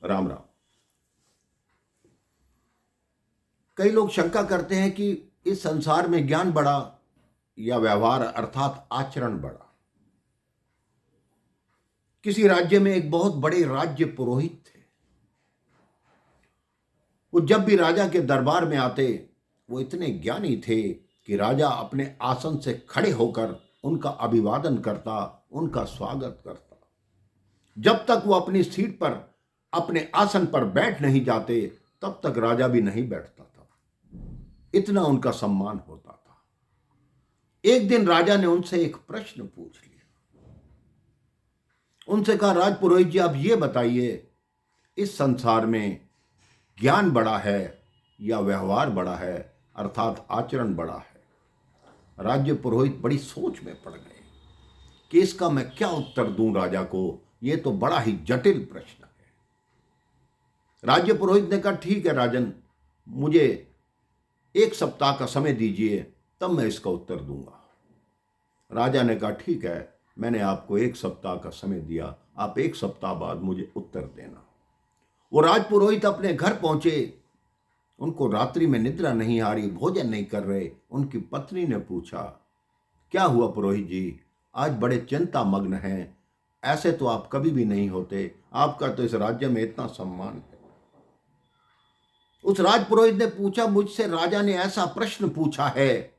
राम राम। कई लोग शंका करते हैं कि इस संसार में ज्ञान बड़ा या व्यवहार अर्थात आचरण बड़ा। किसी राज्य में एक बहुत बड़े राज्य पुरोहित थे। वो जब भी राजा के दरबार में आते, वो इतने ज्ञानी थे कि राजा अपने आसन से खड़े होकर उनका अभिवादन करता, उनका स्वागत करता। जब तक वो अपनी सीट पर, अपने आसन पर बैठ नहीं जाते, तब तक राजा भी नहीं बैठता था। इतना उनका सम्मान होता था। एक दिन राजा ने उनसे एक प्रश्न पूछ लिया। उनसे कहा, राजपुरोहित जी, आप ये बताइए, इस संसार में ज्ञान बड़ा है या व्यवहार बड़ा है अर्थात आचरण बड़ा है। राज्य पुरोहित बड़ी सोच में पड़ गए कि इसका मैं क्या उत्तर दूं राजा को। यह तो बड़ा ही जटिल प्रश्न है। राज्य पुरोहित ने कहा, ठीक है राजन, मुझे 1 सप्ताह का समय दीजिए, तब मैं इसका उत्तर दूंगा। राजा ने कहा, ठीक है, मैंने आपको 1 सप्ताह का समय दिया, आप 1 सप्ताह बाद मुझे उत्तर देना। वो राजपुरोहित अपने घर पहुंचे। उनको रात्रि में निद्रा नहीं आ रही, भोजन नहीं कर रहे। उनकी पत्नी ने पूछा, क्या हुआ पुरोहित जी, आज बड़े चिंता मग्न हैं, ऐसे तो आप कभी भी नहीं होते, आपका तो इस राज्य में इतना सम्मान है। उस राजपुरोहित ने पूछा, मुझसे राजा ने ऐसा प्रश्न पूछा है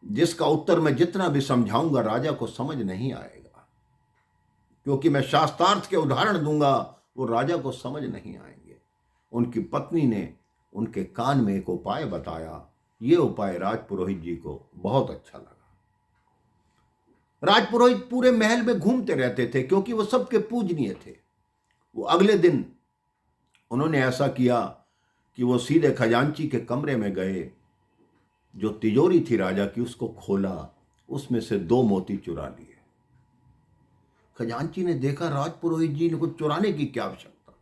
जिसका उत्तर मैं जितना भी समझाऊंगा राजा को समझ नहीं आएगा, क्योंकि मैं शास्त्रार्थ के उदाहरण दूंगा, वो राजा को समझ नहीं आएंगे। उनकी पत्नी ने उनके कान में एक उपाय बताया। ये उपाय राजपुरोहित जी को बहुत अच्छा लगा। राजपुरोहित पूरे महल में घूमते रहते थे, क्योंकि वो सबके पूजनीय थे। वो अगले दिन उन्होंने ऐसा किया कि वो सीधे खजांची के कमरे में गए। जो तिजोरी थी राजा की, उसको खोला, उसमें से 2 मोती चुरा लिए। खजांची ने देखा, राजपुरोहित जी ने कुछ चुराने की क्या आवश्यकता,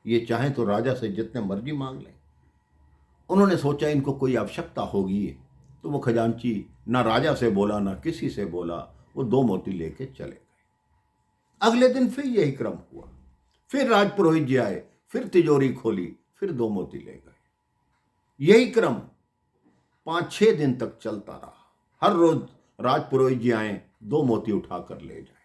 ये चाहे तो राजा से जितने मर्जी मांग लें। उन्होंने सोचा इनको कोई आवश्यकता होगी, तो वो खजांची ना राजा से बोला ना किसी से बोला, वो 2 मोती लेके चले गए। अगले दिन फिर यही क्रम हुआ। फिर राजपुरोहित जी आए, फिर तिजोरी खोली, फिर 2 मोती ले गए। यही क्रम 5-6 दिन तक चलता रहा। हर रोज राजपुरोहित जी आए, 2 मोती उठाकर ले जाए।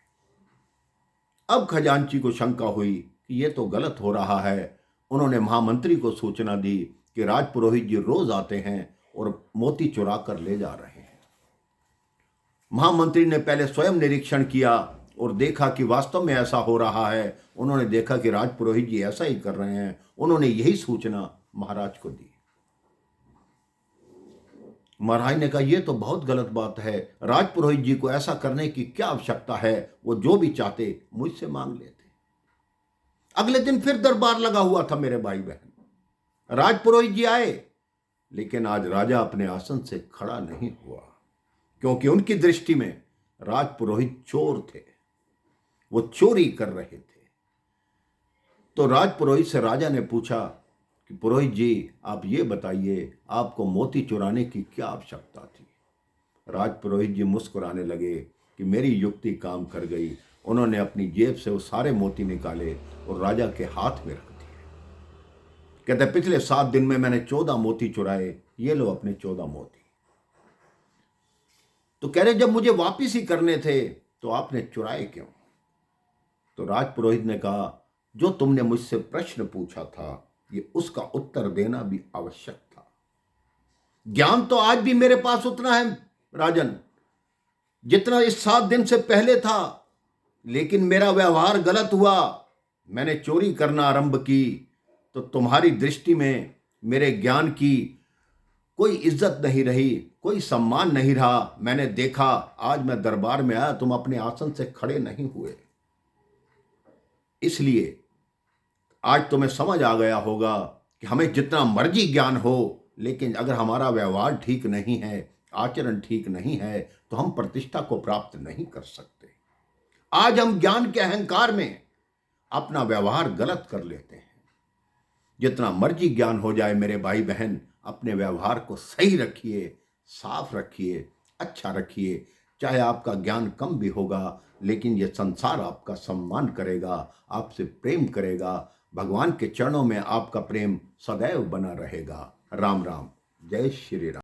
अब खजांची को शंका हुई कि यह तो गलत हो रहा है। उन्होंने महामंत्री को सूचना दी कि राजपुरोहित जी रोज आते हैं और मोती चुरा कर ले जा रहे हैं। महामंत्री ने पहले स्वयं निरीक्षण किया और देखा कि वास्तव में ऐसा हो रहा है। उन्होंने देखा कि राजपुरोहित जी ऐसा ही कर रहे हैं। उन्होंने यही सूचना महाराज को दी। महाराज ने कहा, यह तो बहुत गलत बात है, राजपुरोहित जी को ऐसा करने की क्या आवश्यकता है, वो जो भी चाहते मुझसे मांग लेते। अगले दिन फिर दरबार लगा हुआ था मेरे भाई बहन। राजपुरोहित जी आए, लेकिन आज राजा अपने आसन से खड़ा नहीं हुआ, क्योंकि उनकी दृष्टि में राजपुरोहित चोर थे, वो चोरी कर रहे थे। तो राजपुरोहित से राजा ने पूछा कि पुरोहित जी, आप ये बताइए, आपको मोती चुराने की क्या आवश्यकता थी। राजपुरोहित जी मुस्कुराने लगे कि मेरी युक्ति काम कर गई। उन्होंने अपनी जेब से वो सारे मोती निकाले और राजा के हाथ में रख दिए। कहते, पिछले 7 दिन में मैंने 14 मोती चुराए, ये लो अपने 14 मोती। तो कह रहे, जब मुझे वापिस ही करने थे तो आपने चुराए क्यों। तो राजपुरोहित ने कहा, जो तुमने मुझसे प्रश्न पूछा था, ये उसका उत्तर देना भी आवश्यक था। ज्ञान तो आज भी मेरे पास उतना है राजन, जितना इस 7 दिन से पहले था, लेकिन मेरा व्यवहार गलत हुआ। मैंने चोरी करना आरंभ की, तो तुम्हारी दृष्टि में मेरे ज्ञान की कोई इज्जत नहीं रही, कोई सम्मान नहीं रहा। मैंने देखा, आज मैं दरबार में आया, तुम अपने आसन से खड़े नहीं हुए। इसलिए आज तुम्हें समझ आ गया होगा कि हमें जितना मर्जी ज्ञान हो, लेकिन अगर हमारा व्यवहार ठीक नहीं है, आचरण ठीक नहीं है, तो हम प्रतिष्ठा को प्राप्त नहीं कर सकते। आज हम ज्ञान के अहंकार में अपना व्यवहार गलत कर लेते हैं। जितना मर्जी ज्ञान हो जाए मेरे भाई बहन, अपने व्यवहार को सही रखिए, साफ रखिए, अच्छा रखिए। चाहे आपका ज्ञान कम भी होगा, लेकिन ये संसार आपका सम्मान करेगा, आपसे प्रेम करेगा। भगवान के चरणों में आपका प्रेम सदैव बना रहेगा। राम राम। जय श्री राम।